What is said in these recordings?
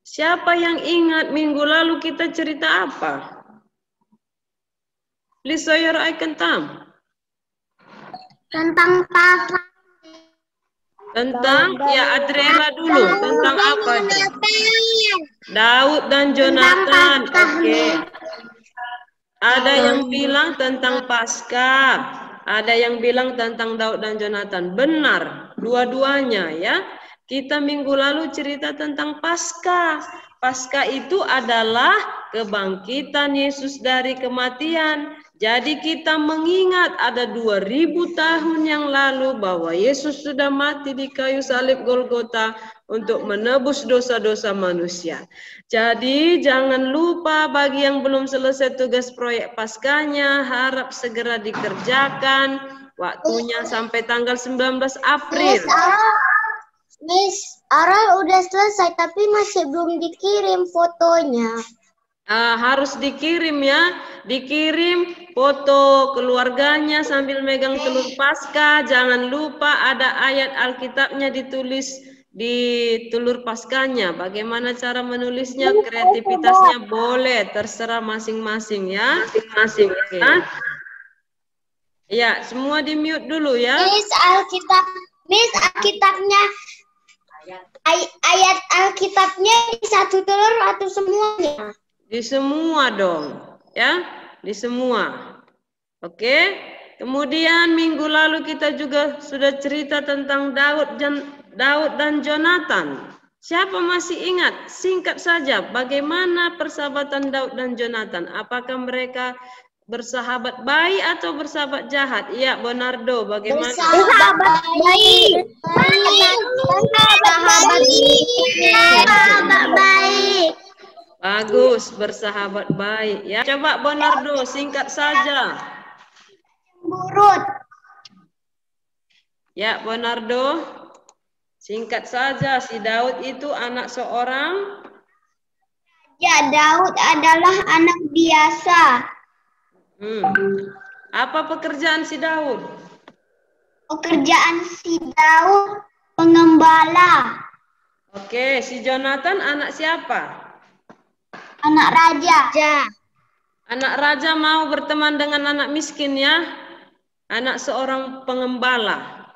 Siapa yang ingat minggu lalu kita cerita apa? Please show your eye kentam. Tentang papa. Tentang, ya Adrela dulu. Tentang apa? Daud dan Jonathan. Oke. Ada yang bilang tentang Paskah. Ada yang bilang tentang Daud dan Jonathan. Benar, dua-duanya ya. Kita minggu lalu cerita tentang Paskah. Paskah itu adalah kebangkitan Yesus dari kematian. Jadi kita mengingat ada 2000 tahun yang lalu bahwa Yesus sudah mati di kayu salib Golgota untuk menebus dosa-dosa manusia. Jadi jangan lupa bagi yang belum selesai tugas proyek Paskahnya, harap segera dikerjakan. Waktunya sampai tanggal 19 April. Miss, Ara udah selesai tapi masih belum dikirim fotonya. Harus dikirim ya, dikirim foto keluarganya sambil megang telur Paskah. Jangan lupa ada ayat Alkitabnya ditulis di telur Paskahnya. Bagaimana cara menulisnya? Kreativitasnya boleh, terserah masing-masing ya. Masing-masing. Okay. Ya, semua di mute dulu ya. Miss Alkitabnya, ayat Alkitabnya di satu telur atau semuanya? Di semua dong, ya, di semua. Oke. Kemudian minggu lalu kita juga sudah cerita tentang Daud dan Jonathan. Siapa masih ingat? Singkat saja, bagaimana persahabatan Daud dan Jonathan? Apakah mereka bersahabat baik atau bersahabat jahat? Iya, Bonardo, bagaimana? Bersahabat baik. Bersahabat baik. Bagus, bersahabat baik ya. Coba Bonardo, singkat saja. Burut. Ya, Bonardo. Singkat saja, si Daud itu anak seorang? Ya, Daud adalah anak biasa. Apa pekerjaan si Daud? Pekerjaan si Daud pengembala. Oke, si Jonathan anak siapa? Anak raja. Anak raja mau berteman dengan anak miskin ya? Anak seorang pengembala.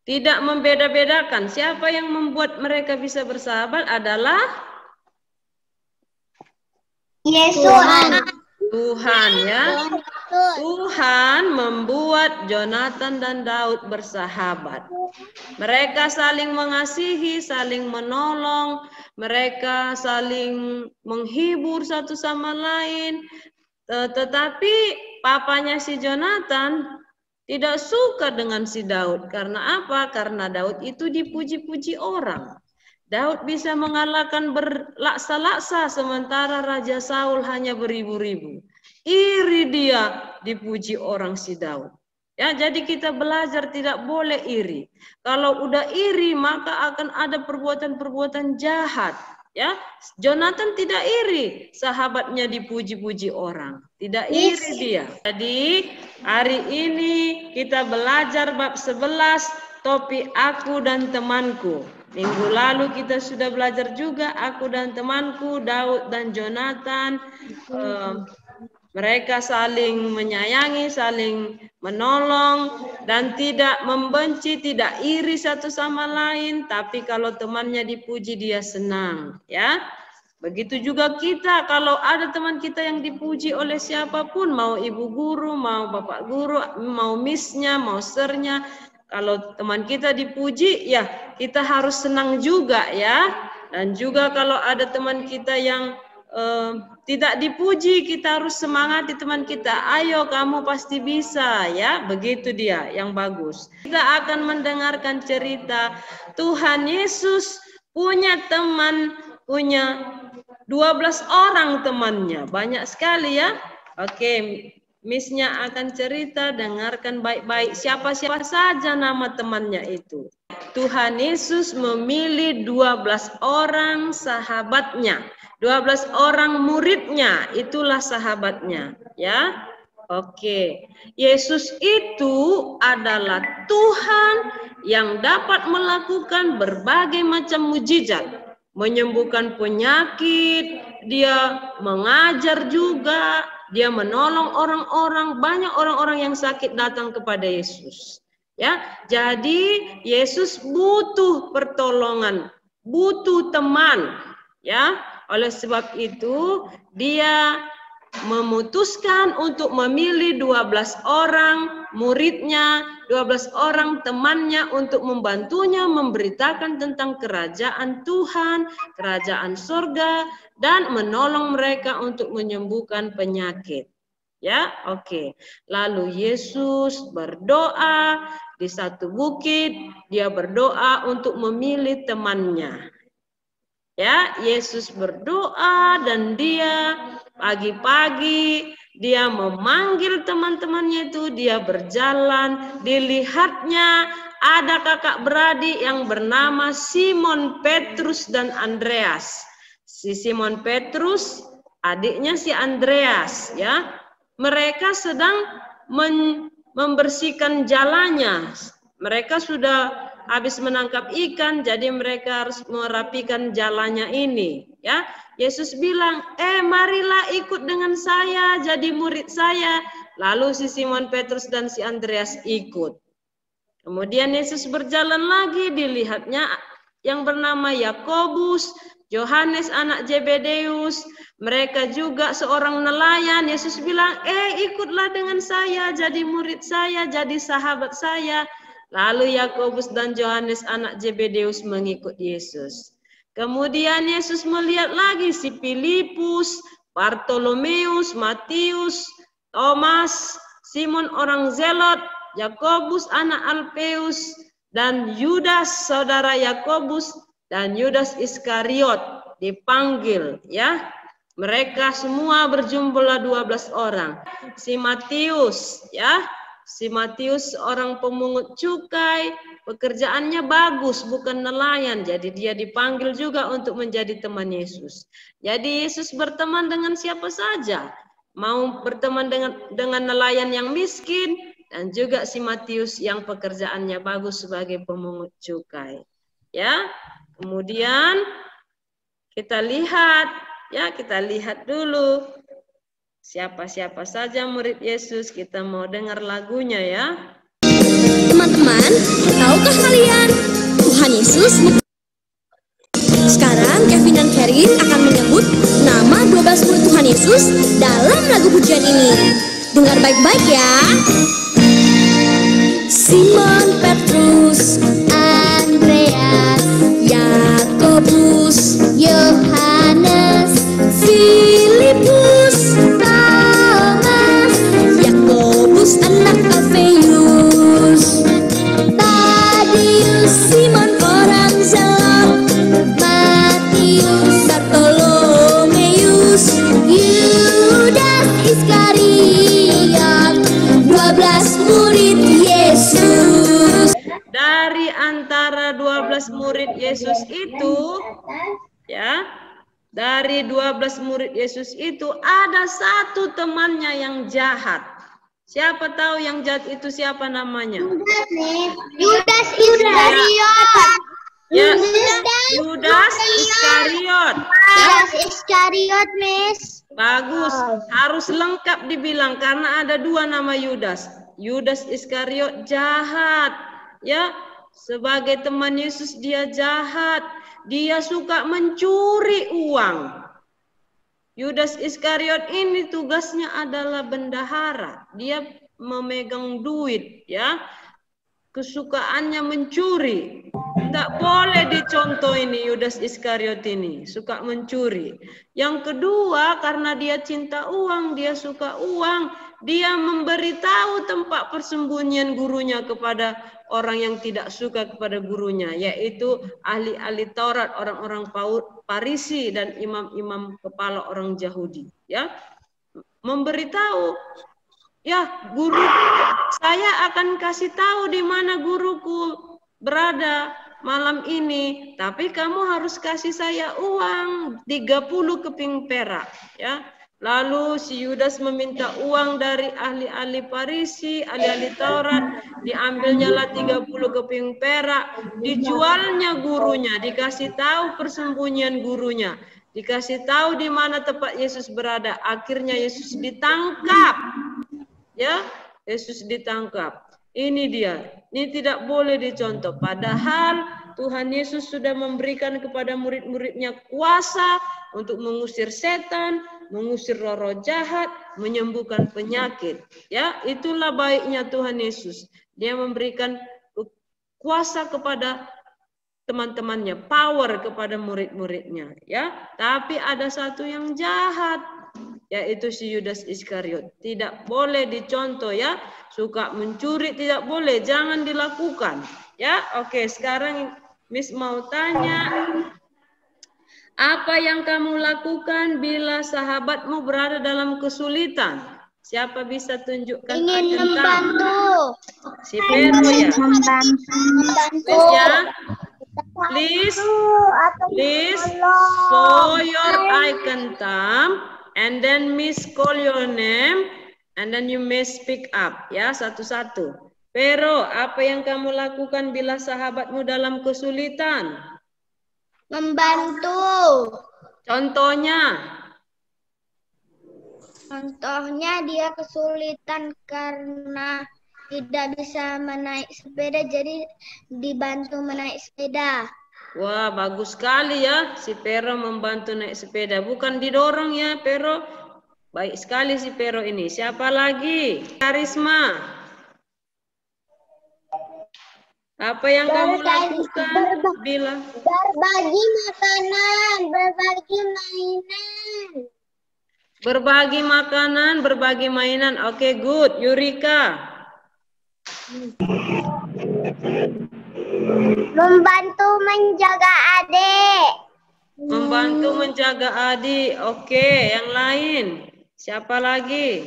Tidak membeda-bedakan. Siapa yang membuat mereka bisa bersahabat adalah Yesus. Tuhan ya. Tuhan membuat Jonathan dan Daud bersahabat. Mereka saling mengasihi, saling menolong, mereka saling menghibur satu sama lain. Tetapi papanya si Jonathan tidak suka dengan si Daud. Karena apa? Karena Daud itu dipuji-puji orang. Daud bisa mengalahkan berlaksa-laksa sementara Raja Saul hanya beribu-ribu. Iri dia dipuji orang si Daud. Ya, jadi kita belajar tidak boleh iri. Kalau udah iri maka akan ada perbuatan-perbuatan jahat. Ya, Jonathan tidak iri, sahabatnya dipuji-puji orang. Tidak iri dia. Jadi hari ini kita belajar bab 11 topik aku dan temanku. Minggu lalu kita sudah belajar juga aku dan temanku, Daud dan Jonathan. Mereka saling menyayangi, saling menolong, dan tidak membenci, tidak iri satu sama lain. Tapi kalau temannya dipuji, dia senang. Ya, begitu juga kita. Kalau ada teman kita yang dipuji oleh siapapun, mau ibu guru, mau bapak guru, mau misnya, mau sernya, kalau teman kita dipuji, ya kita harus senang juga ya. Dan juga kalau ada teman kita yang tidak dipuji, kita harus semangati teman kita. Ayo kamu pasti bisa ya. Begitu dia yang bagus. Kita akan mendengarkan cerita Tuhan Yesus punya teman, punya 12 orang temannya. Banyak sekali ya. Oke, Miss-nya akan cerita, dengarkan baik-baik siapa-siapa saja nama temannya itu. Tuhan Yesus memilih 12 orang sahabatnya. 12 orang muridnya, itulah sahabatnya, ya. Oke, Yesus itu adalah Tuhan yang dapat melakukan berbagai macam mujizat, menyembuhkan penyakit, dia mengajar juga, dia menolong orang-orang, banyak orang-orang yang sakit datang kepada Yesus. Ya, jadi Yesus butuh pertolongan, butuh teman, ya. Oleh sebab itu dia memutuskan untuk memilih 12 orang muridnya, 12 orang temannya untuk membantunya memberitakan tentang kerajaan Tuhan, kerajaan surga, dan menolong mereka untuk menyembuhkan penyakit. Ya, oke. Lalu Yesus berdoa di satu bukit, dia berdoa untuk memilih temannya. Ya, Yesus berdoa dan dia pagi-pagi dia memanggil teman-temannya itu, dia berjalan, dilihatnya ada kakak beradik yang bernama Simon Petrus dan Andreas. Si Simon Petrus, adiknya si Andreas, ya. Mereka sedang membersihkan jalannya. Mereka sudah habis menangkap ikan, jadi mereka harus merapikan jalannya ini. Ya, Yesus bilang, marilah ikut dengan saya, jadi murid saya. Lalu si Simon Petrus dan si Andreas ikut. Kemudian Yesus berjalan lagi, dilihatnya yang bernama Yakobus, Yohanes anak Zebedeus, mereka juga seorang nelayan. Yesus bilang, ikutlah dengan saya, jadi murid saya, jadi sahabat saya. Lalu Yakobus dan Yohanes anak Zebedeus mengikut Yesus. Kemudian Yesus melihat lagi si Filipus, Bartolomeus, Matius, Thomas, Simon orang Zelot, Yakobus anak Alpeus, dan Yudas saudara Yakobus, dan Yudas Iskariot dipanggil, ya. Mereka semua berjumlah 12 orang. Si Matius, ya. Si Matius seorang pemungut cukai, pekerjaannya bagus, bukan nelayan. Jadi dia dipanggil juga untuk menjadi teman Yesus. Jadi Yesus berteman dengan siapa saja. Mau berteman dengan nelayan yang miskin, dan juga si Matius yang pekerjaannya bagus sebagai pemungut cukai. Ya, kemudian kita lihat, ya kita lihat dulu. Siapa-siapa saja murid Yesus, kita mau dengar lagunya ya. Teman-teman, tahukah kalian Tuhan Yesus? Sekarang Kevin dan Karin akan menyebut nama 12 murid Tuhan Yesus dalam lagu pujian ini. Dengar baik-baik ya. Simon Petrus, Andreas, Yakobus, Yohanes, Filipus, Thomas, Yakobus anak Alfeus, Tadius, Simon orang Zelot, Matius, Bartolomeus, Yudas Iskariot, 12 murid Yesus. Dari antara 12 murid Yesus itu, ya, dari 12 murid Yesus itu ada satu temannya yang jahat. Siapa tahu yang jahat itu siapa namanya? Yudas Iskariot. Ya, Yudas Iskariot. Yudas Iskariot, Miss. Bagus, harus lengkap dibilang karena ada dua nama Yudas. Yudas Iskariot jahat. Ya, sebagai teman Yesus dia jahat. Dia suka mencuri uang. Yudas Iskariot ini tugasnya adalah bendahara. Dia memegang duit, ya. Kesukaannya mencuri. Tidak boleh dicontoh ini Yudas Iskariot ini, suka mencuri. Yang kedua, karena dia cinta uang, dia suka uang, dia memberitahu tempat persembunyian gurunya kepada orang yang tidak suka kepada gurunya, yaitu ahli-ahli Taurat, orang-orang Farisi dan imam-imam kepala orang Yahudi, ya. Memberitahu, ya, guru saya akan kasih tahu di mana guruku berada malam ini, tapi kamu harus kasih saya uang 30 keping perak, ya. Lalu si Yudas meminta uang dari ahli-ahli Farisi, ahli-ahli Taurat, diambilnya lah 30 keping perak, dijualnya gurunya, dikasih tahu persembunyian gurunya, dikasih tahu di mana tempat Yesus berada. Akhirnya Yesus ditangkap. Ya, Yesus ditangkap. Ini dia. Ini tidak boleh dicontoh. Padahal Tuhan Yesus sudah memberikan kepada murid-muridnya kuasa untuk mengusir setan, mengusir roh-roh jahat, menyembuhkan penyakit. Ya, itulah baiknya Tuhan Yesus. Dia memberikan kuasa kepada teman-temannya, power kepada murid-muridnya. Ya, tapi ada satu yang jahat, yaitu si Yudas Iskariot. Tidak boleh dicontoh ya. Suka mencuri tidak boleh, jangan dilakukan. Ya, oke, sekarang Miss mau tanya, apa yang kamu lakukan bila sahabatmu berada dalam kesulitan? Siapa bisa tunjukkan? Ingin membantu. Si Pero ya. Membantu. Ya. Please show your icon thumb and then Miss call your name and then you may speak up ya, satu-satu. Pero, apa yang kamu lakukan bila sahabatmu dalam kesulitan? Membantu. Contohnya? Contohnya dia kesulitan karena tidak bisa menaik sepeda, jadi dibantu menaik sepeda. Wah, bagus sekali ya. Si Pero membantu naik sepeda. Bukan didorong ya, Pero. Baik sekali si Pero ini. Siapa lagi? Karisma. Apa yang kamu lakukan bila? Berbagi makanan, berbagi mainan. Berbagi makanan, berbagi mainan. Oke, good. Yurika. Membantu menjaga adik. Membantu menjaga adik. Oke, yang lain. Siapa lagi?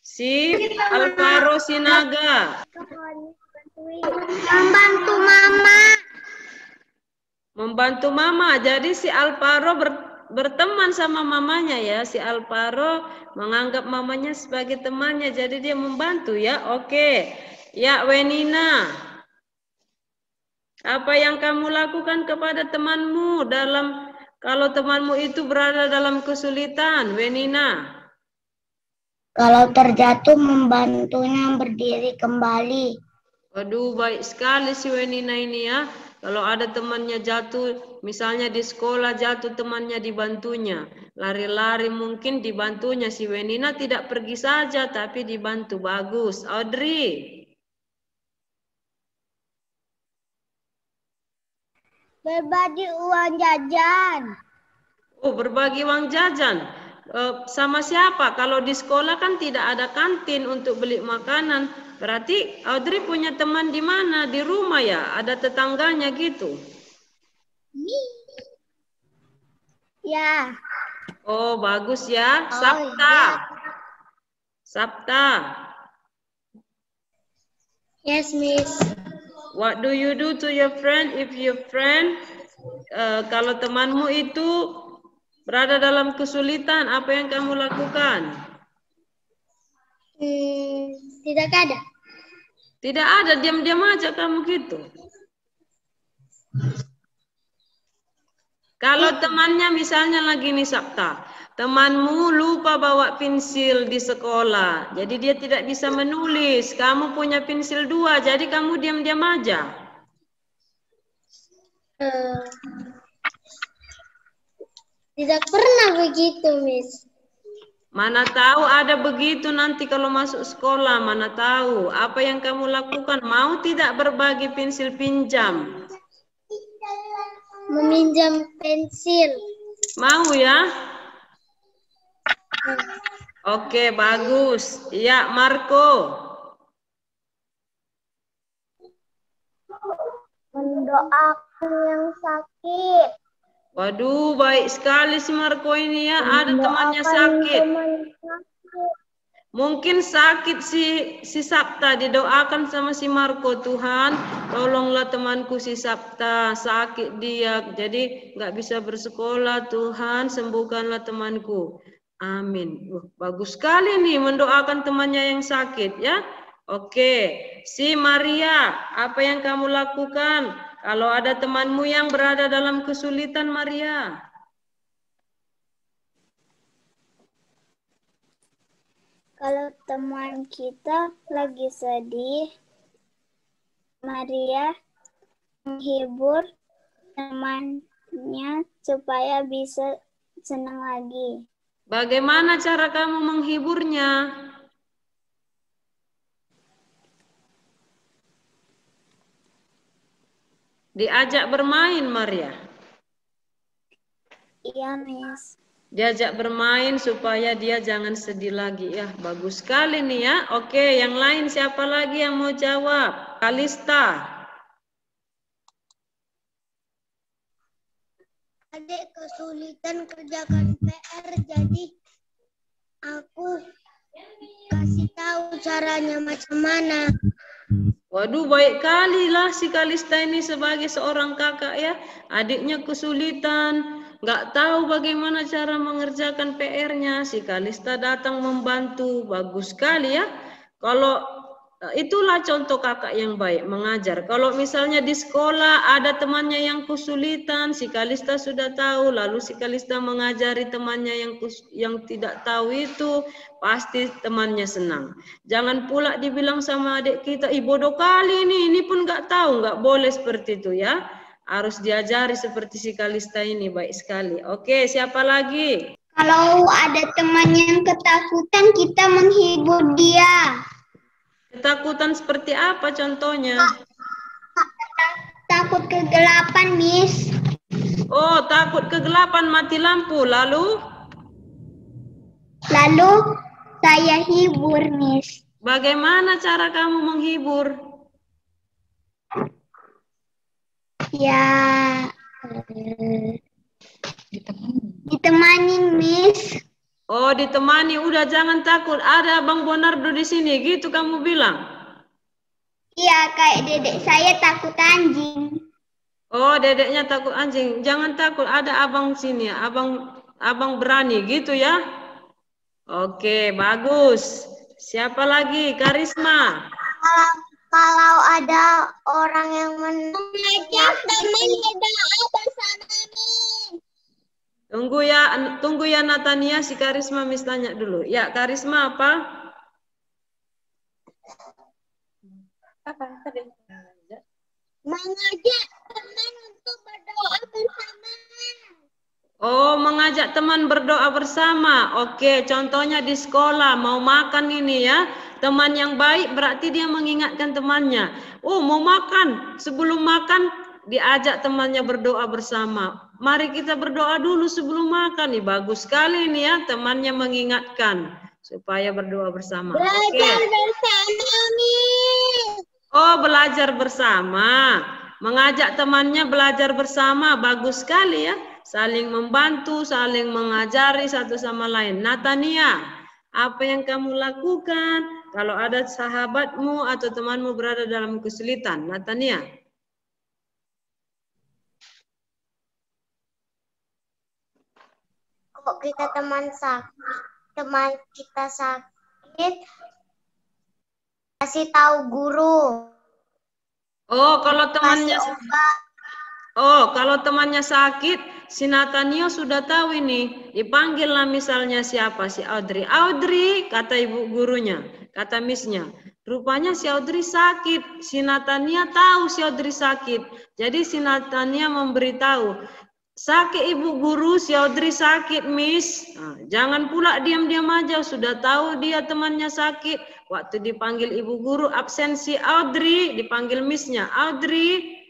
Si Alvaro Sinaga. Membantu mama. Membantu mama. Jadi si Alvaro berteman sama mamanya ya. Si Alvaro menganggap mamanya sebagai temannya. Jadi dia membantu ya. Oke. Ya, Wenina. Apa yang kamu lakukan kepada temanmu kalau temanmu itu berada dalam kesulitan, Wenina? Kalau terjatuh membantunya berdiri kembali. Waduh, baik sekali si Wenina ini ya. Kalau ada temannya jatuh, misalnya di sekolah jatuh temannya dibantunya. Lari-lari mungkin dibantunya. Si Wenina tidak pergi saja tapi dibantu. Bagus. Audrey. Berbagi uang jajan. Oh, berbagi uang jajan. Sama siapa? Kalau di sekolah kan tidak ada kantin untuk beli makanan. Berarti Audrey punya teman di mana? Di rumah ya? Ada tetangganya gitu? Ya. Oh, bagus ya. Sabta. Ya. Sabta. Yes, Miss. What do you do to your friend if your friend, kalau temanmu itu berada dalam kesulitan, apa yang kamu lakukan? Tidak ada. Tidak ada, diam-diam aja kamu gitu. Kalau temannya misalnya lagi nih Sabta, temanmu lupa bawa pensil di sekolah, jadi dia tidak bisa menulis. Kamu punya pensil 2, jadi kamu diam-diam aja. Tidak pernah begitu, Miss. Mana tahu ada begitu nanti kalau masuk sekolah, mana tahu. Apa yang kamu lakukan? Mau tidak berbagi pensil pinjam? Meminjam pensil. Mau ya? Oke, bagus. Ya, Marco. Mendoakan yang sakit. Waduh, baik sekali si Marco ini ya. Ada temannya sakit. Mungkin sakit si Sabta, didoakan sama si Marco. Tuhan, tolonglah temanku si Sabta, sakit dia, jadi nggak bisa bersekolah. Tuhan, sembuhkanlah temanku. Amin. Bagus sekali nih mendoakan temannya yang sakit ya. Oke, si Maria, apa yang kamu lakukan kalau ada temanmu yang berada dalam kesulitan, Maria? Kalau teman kita lagi sedih, Maria menghibur temannya supaya bisa senang lagi. Bagaimana cara kamu menghiburnya? Diajak bermain, Maria. Iya, Miss. Diajak bermain supaya dia jangan sedih lagi ya. Bagus sekali nih ya. Oke, yang lain siapa lagi yang mau jawab? Kalista. Adik kesulitan kerjakan PR, jadi aku kasih tahu caranya macam mana. Waduh, baik kali lah si Kalista ini sebagai seorang kakak ya. Adiknya kesulitan, nggak tahu bagaimana cara mengerjakan PR-nya. Si Kalista datang membantu, bagus sekali ya. Kalau itulah contoh kakak yang baik mengajar. Kalau misalnya di sekolah ada temannya yang kesulitan, si Kalista sudah tahu, lalu si Kalista mengajari temannya yang tidak tahu itu, pasti temannya senang. Jangan pula dibilang sama adik kita, ih bodoh kali ini pun nggak tahu, nggak boleh seperti itu ya. Harus diajari seperti si Kalista ini, baik sekali. Oke, siapa lagi? Kalau ada teman yang ketakutan, kita menghibur dia. Ketakutan seperti apa contohnya? Takut kegelapan, Miss. Oh, takut kegelapan, mati lampu. Lalu Saya hibur, Miss. bagaimana cara kamu menghibur? Ya, ditemanin, Miss. Oh, ditemani. Udah jangan takut. Ada Bang Bonardo di sini. Gitu kamu bilang. Iya, kayak dedek saya takut anjing. Oh, dedeknya takut anjing. Jangan takut. Ada abang sini. Abang berani gitu ya. Oke, bagus. Siapa lagi? Karisma. Kalau ada orang yang mengajak teman berdoa bersama, Miss. Tunggu ya Natania, si Karisma Miss tanya dulu. Ya, Karisma apa? Mengajak teman untuk berdoa bersama. Oh, mengajak teman berdoa bersama. Oke, contohnya di sekolah mau makan ini ya. Teman yang baik berarti dia mengingatkan temannya. Oh, mau makan. Sebelum makan diajak temannya berdoa bersama. Mari kita berdoa dulu sebelum makan nih. Bagus sekali nih ya, temannya mengingatkan supaya berdoa bersama. Belajar bersama, Miss. Oh, belajar bersama. Mengajak temannya belajar bersama. Bagus sekali ya. Saling membantu, saling mengajari satu sama lain. Natania, apa yang kamu lakukan kalau ada sahabatmu atau temanmu berada dalam kesulitan? Natania. Kok kita teman kita sakit, kasih tahu guru. Oh, kalau temannya sakit, si Natanio sudah tahu ini. Dipanggil lah misalnya siapa? Si Audrey. Audrey, kata ibu gurunya, kata missnya. Rupanya si Audrey sakit. Si Natania tahu si Audrey sakit. Jadi si Natania memberitahu, sakit ibu guru, si Audrey sakit, Miss. Nah, jangan pula diam-diam aja. Sudah tahu dia temannya sakit. Waktu dipanggil ibu guru, absensi Audrey, dipanggil missnya. Audrey,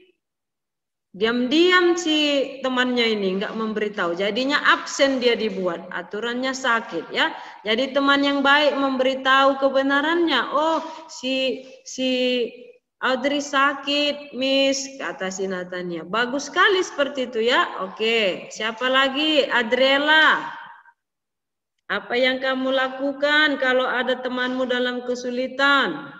diam-diam si temannya ini nggak memberitahu. Jadinya absen dia dibuat. Aturannya sakit ya. Jadi teman yang baik memberitahu kebenarannya. Oh, si Audrey sakit, Miss, kata si Natania. Bagus sekali seperti itu ya. Oke, siapa lagi? Adriela. Apa yang kamu lakukan kalau ada temanmu dalam kesulitan?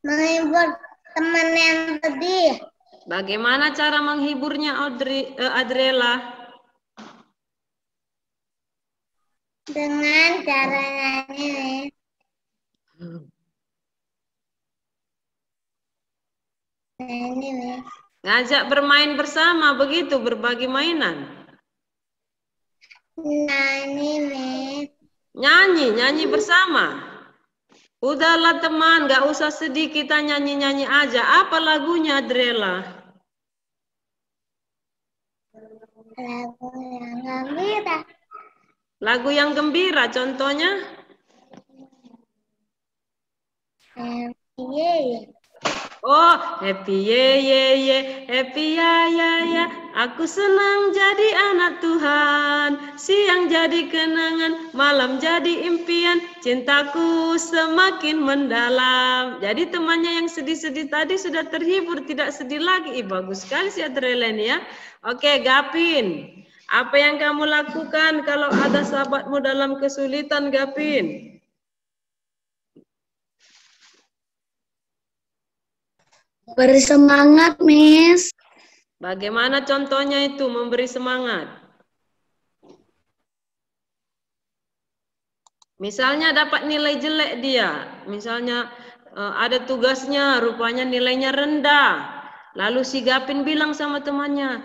Menghibur teman yang sedih. Bagaimana cara menghiburnya Adriela? Dengan cara nyanyi. Ngajak bermain bersama, begitu, berbagi mainan. Nyanyi bersama. Udahlah teman, gak usah sedih, kita nyanyi-nyanyi aja. Apa lagunya, Adrela? Lagu yang gembira. Lagu yang gembira, contohnya? Oh, happy ye, happy ya. Aku senang jadi anak Tuhan. Siang jadi kenangan, malam jadi impian. Cintaku semakin mendalam. Jadi temannya yang sedih-sedih tadi sudah terhibur, tidak sedih lagi. Bagus sekali si Adrelen ya. Oke, Gapin. Apa yang kamu lakukan kalau ada sahabatmu dalam kesulitan, Gapin? Beri semangat, Miss. Bagaimana contohnya itu memberi semangat? Misalnya dapat nilai jelek dia, misalnya ada tugasnya, rupanya nilainya rendah. Lalu si Gapin bilang sama temannya,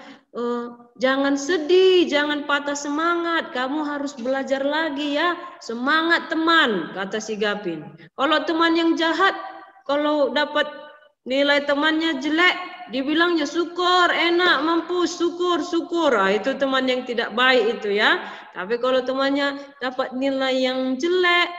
jangan sedih, jangan patah semangat, kamu harus belajar lagi ya. Semangat teman, kata si Gapin. Kalau teman yang jahat, kalau dapat nilai temannya jelek, dibilangnya syukur, enak, mampu, syukur. Nah, itu teman yang tidak baik itu ya. Tapi kalau temannya dapat nilai yang jelek,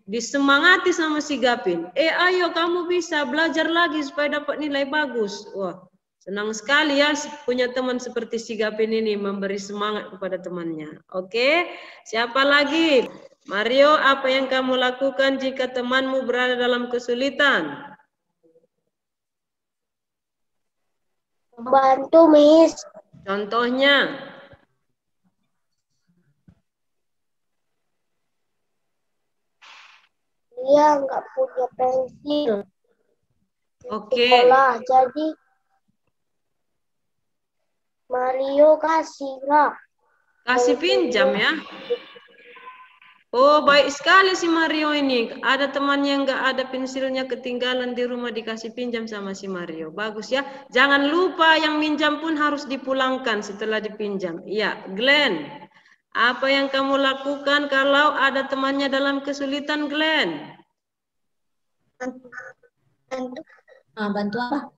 disemangati sama si Gapin. Ayo kamu bisa belajar lagi supaya dapat nilai bagus. Wah, senang sekali ya punya teman seperti si Gapin ini, memberi semangat kepada temannya. Oke, siapa lagi? Mario, apa yang kamu lakukan jika temanmu berada dalam kesulitan? Bantu, Miss. Contohnya? Dia nggak punya pensil. Oke. Sekolah, jadi Mario kasih lah. Kasih pinjam ya? Oh, baik sekali si Mario ini. Ada teman yang nggak ada pensilnya ketinggalan di rumah, dikasih pinjam sama si Mario. Bagus ya. Jangan lupa yang minjam pun harus dipulangkan setelah dipinjam. Iya, Glenn. Apa yang kamu lakukan kalau ada temannya dalam kesulitan, Glenn? Bantu apa?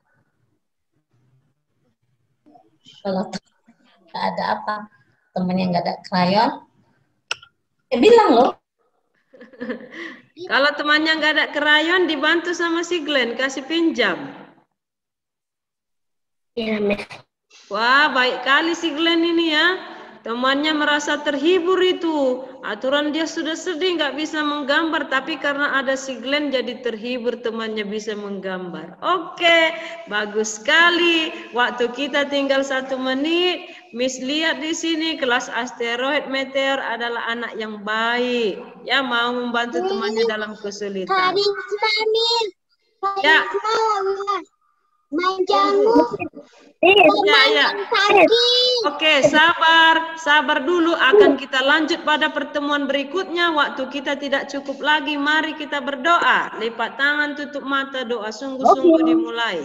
Kalau nggak ada apa, temannya nggak ada krayon, bilang loh. Kalau temannya nggak ada krayon, dibantu sama si Glenn, kasih pinjam. Ya, Wah, baik kali si Glenn ini ya. Temannya merasa terhibur itu. Aturan dia sudah sedih, nggak bisa menggambar. Tapi karena ada si Glenn jadi terhibur, temannya bisa menggambar. Oke, bagus sekali. Waktu kita tinggal 1 menit. Miss lihat di sini kelas asteroid meteor adalah anak yang baik. Ya, mau membantu temannya dalam kesulitan. Ya. Main jamu. Ya. Oke, sabar dulu, akan kita lanjut pada pertemuan berikutnya. Waktu kita tidak cukup lagi, mari kita berdoa. Lipat tangan, tutup mata, doa sungguh-sungguh dimulai.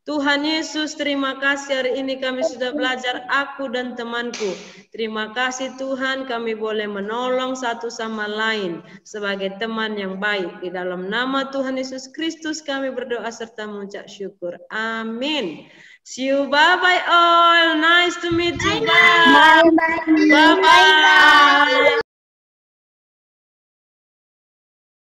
Tuhan Yesus, terima kasih hari ini kami sudah belajar, aku dan temanku. Terima kasih Tuhan, kami boleh menolong satu sama lain sebagai teman yang baik. Di dalam nama Tuhan Yesus Kristus kami berdoa serta mengucap syukur. Amin. See you, bye-bye all. Nice to meet you guys. Bye-bye.